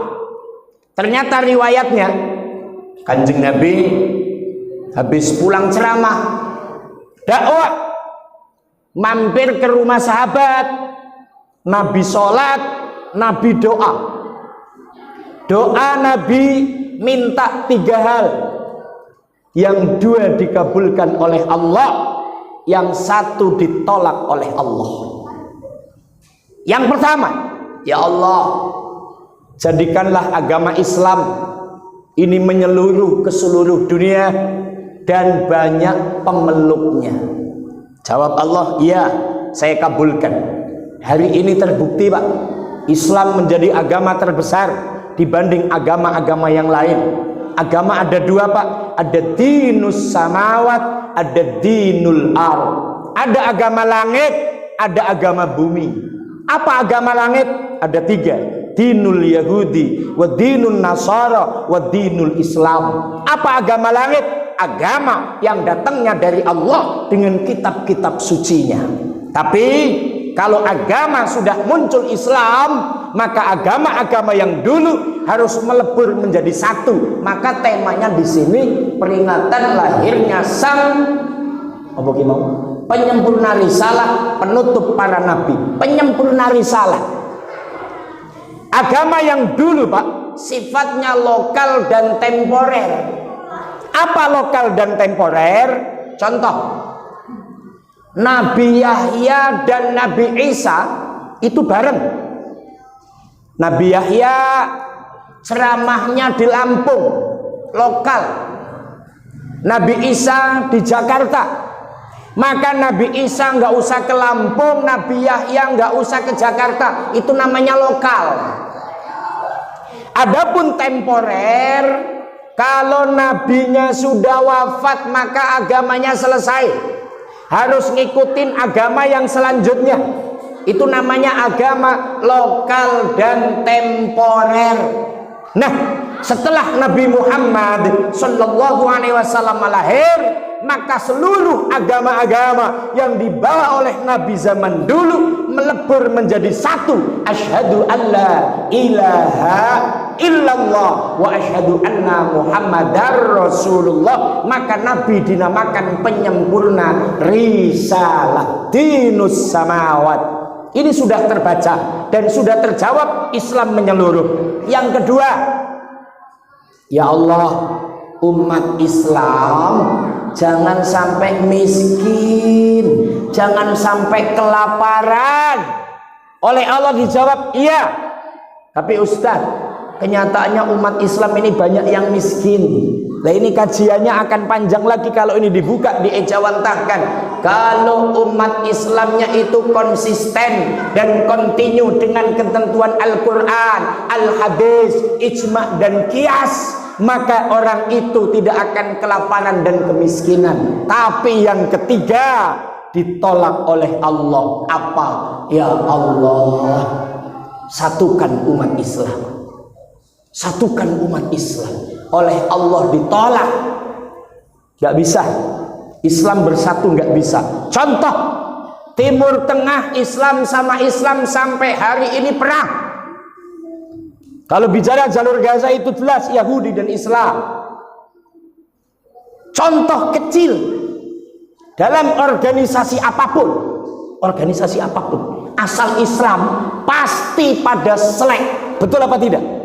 Ternyata riwayatnya Kanjeng Nabi habis pulang ceramah dakwah, mampir ke rumah sahabat, Nabi sholat, Nabi doa. Doa Nabi minta 3 hal. Yang 2 dikabulkan oleh Allah, yang 1 ditolak oleh Allah. Yang pertama, ya Allah, jadikanlah agama Islam Ini menyeluruh ke seluruh dunia dan banyak pemeluknya. Jawab Allah, iya, saya kabulkan. Hari ini terbukti, Pak, Islam menjadi agama terbesar dibanding agama-agama yang lain. Agama ada dua, Pak. Ada dinus samawat, ada dinul ar. Ada agama langit, ada agama bumi. Apa agama langit? Ada tiga. Dinul Yahudi, wa dinul Nasara, wa dinul Islam. Apa agama langit? Agama yang datangnya dari Allah dengan kitab-kitab sucinya. Tapi kalau agama sudah muncul Islam, maka agama-agama yang dulu harus melebur menjadi satu. Maka temanya di sini peringatan lahirnya sang penyempurna risalah, penutup para nabi, penyempurna risalah. Agama yang dulu, Pak, sifatnya lokal dan temporer. Apa lokal dan temporer? Contoh, Nabi Yahya dan Nabi Isa itu bareng. Nabi Yahya ceramahnya di Lampung, lokal. Nabi Isa di Jakarta. Maka Nabi Isa nggak usah ke Lampung, Nabi Yahya nggak usah ke Jakarta. Itu namanya lokal. Adapun temporer, kalau nabinya sudah wafat maka agamanya selesai. Harus ngikutin agama yang selanjutnya. Itu namanya agama lokal dan temporer. Nah, setelah Nabi Muhammad Sallallahu Alaihi Wasallam lahir, maka seluruh agama-agama yang dibawa oleh Nabi zaman dulu melebur menjadi satu. Asyhadu alla ilaha illallah wa asyhadu anna Muhammadar Rasulullah. Maka Nabi dinamakan penyempurna risalah dinus samawat. Ini sudah terbaca dan sudah terjawab, Islam menyeluruh. Yang kedua, ya Allah, umat Islam jangan sampai miskin, jangan sampai kelaparan. Oleh Allah dijawab, iya. Tapi Ustaz, kenyataannya umat Islam ini banyak yang miskin. Nah, ini kajiannya akan panjang lagi kalau ini dibuka, diejawantahkan. Kalau umat Islamnya itu konsisten dan kontinu dengan ketentuan Al-Quran, Al-Hadis, Ijma' dan Qiyas, maka orang itu tidak akan kelaparan dan kemiskinan. Tapi yang ketiga ditolak oleh Allah. Apa? Ya Allah, satukan umat Islam. Satukan umat Islam. Oleh Allah ditolak. Gak bisa. Islam bersatu gak bisa. Contoh, Timur Tengah Islam sama Islam sampai hari ini perang. Kalau bicara jalur Gaza itu jelas Yahudi dan Islam. Contoh kecil, dalam organisasi apapun, asal Islam pasti pada selek. Betul apa tidak?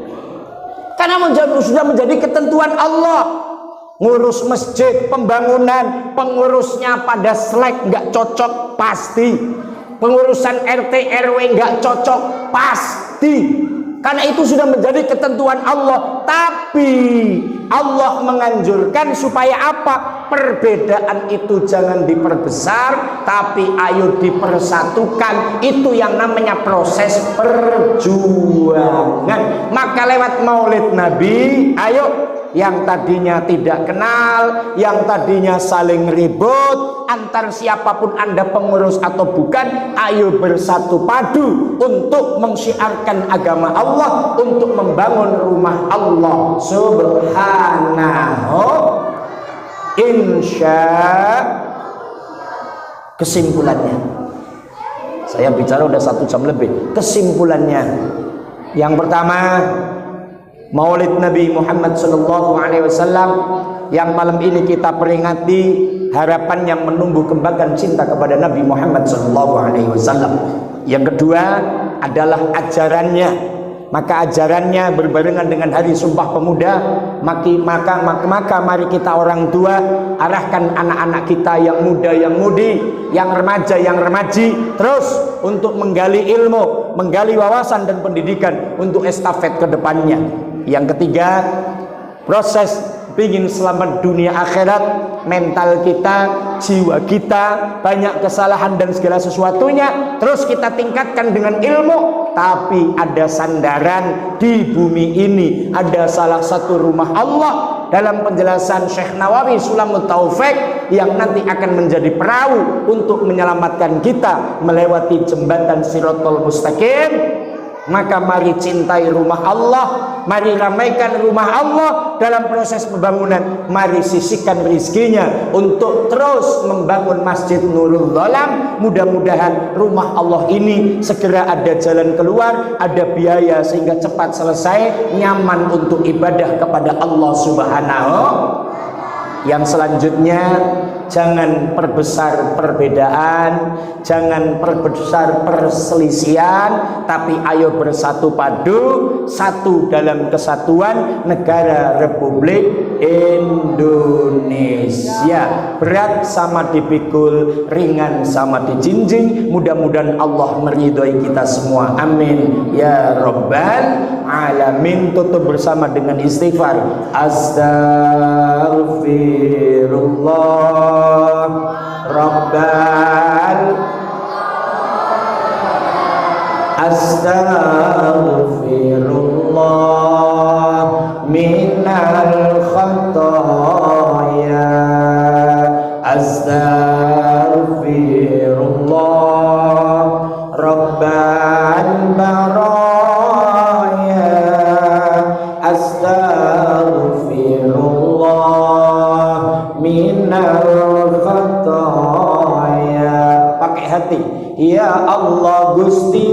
Karena sudah menjadi ketentuan Allah. Ngurus masjid, pembangunan, pengurusnya pada selek, nggak cocok pasti. Pengurusan RT RW nggak cocok pasti. Karena itu sudah menjadi ketentuan Allah. Tapi Allah menganjurkan supaya apa? Perbedaan itu jangan diperbesar, tapi ayo dipersatukan. Itu yang namanya proses perjuangan. Maka lewat Maulid Nabi, ayo, yang tadinya tidak kenal, yang tadinya saling ribut antar siapapun Anda, pengurus atau bukan, ayo bersatu padu untuk mensyiarkan agama Allah, untuk membangun rumah Allah Subhanahu. Kesimpulannya, saya bicara udah 1 jam lebih. Kesimpulannya, yang pertama, Maulid Nabi Muhammad SAW yang malam ini kita peringati, harapan yang menumbuh kembangkan cinta kepada Nabi Muhammad SAW. Yang kedua adalah ajarannya. Maka ajarannya berbarengan dengan Hari Sumpah Pemuda. Maka mari kita orang tua arahkan anak-anak kita yang muda, yang mudi, yang remaja, yang remaji, terus untuk menggali ilmu, menggali wawasan dan pendidikan untuk estafet ke depannya. Yang ketiga, proses ingin selamat dunia akhirat, mental kita, jiwa kita banyak kesalahan dan segala sesuatunya, terus kita tingkatkan dengan ilmu. Tapi ada sandaran di bumi ini, ada salah satu rumah Allah dalam penjelasan Syekh Nawawi Sulamut Taufik yang nanti akan menjadi perahu untuk menyelamatkan kita melewati jembatan Shiratal Mustaqim. Maka mari cintai rumah Allah, mari ramaikan rumah Allah dalam proses pembangunan. Mari sisihkan rizkinya untuk terus membangun Masjid Nurul Dhalam. Mudah-mudahan rumah Allah ini segera ada jalan keluar, ada biaya sehingga cepat selesai, nyaman untuk ibadah kepada Allah Subhanahu. Yang selanjutnya, jangan perbesar perbedaan, jangan perbesar perselisihan, tapi ayo bersatu padu, satu dalam kesatuan negara Republik Indonesia. Berat sama dipikul, ringan sama dijinjing. Mudah-mudahan Allah meridhoi kita semua. Amin ya rabbal alamin. Tutup bersama dengan istighfar. Astaghfirullah rabbal astaghfirullah minal khataya astaghfirullah rabbal baraya astaghfirullah minal khataya. Pakai hati. Ya Allah Gusti,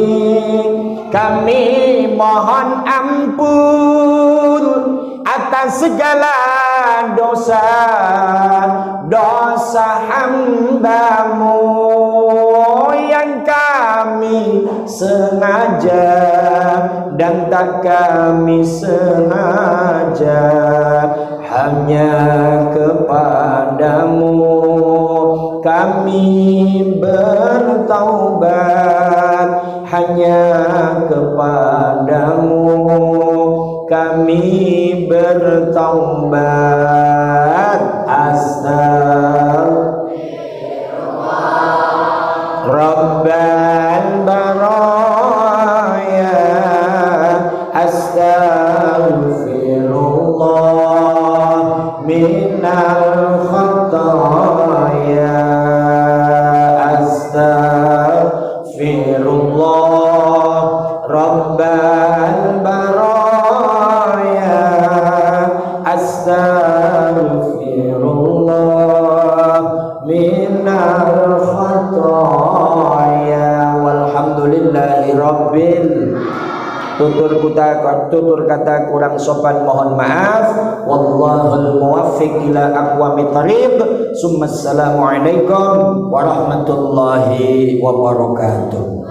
kami mohon ampun atas segala dosa hambamu yang kami sengaja dan tak kami sengaja. Hanya kepadamu kami bertaubat, hanya kepadamu kami bertaubat. Astaghfirullah rabbal baraya astaghfirullah minal khataya astaghfirullah rabbal baraya astaghfirullah minal khataya. Walhamdulillahi rabbil. Tutur kata kurang sopan mohon maaf. Wallahul muwaffiq ila aqwamit thariq. Assalamualaikum warahmatullahi wabarakatuh.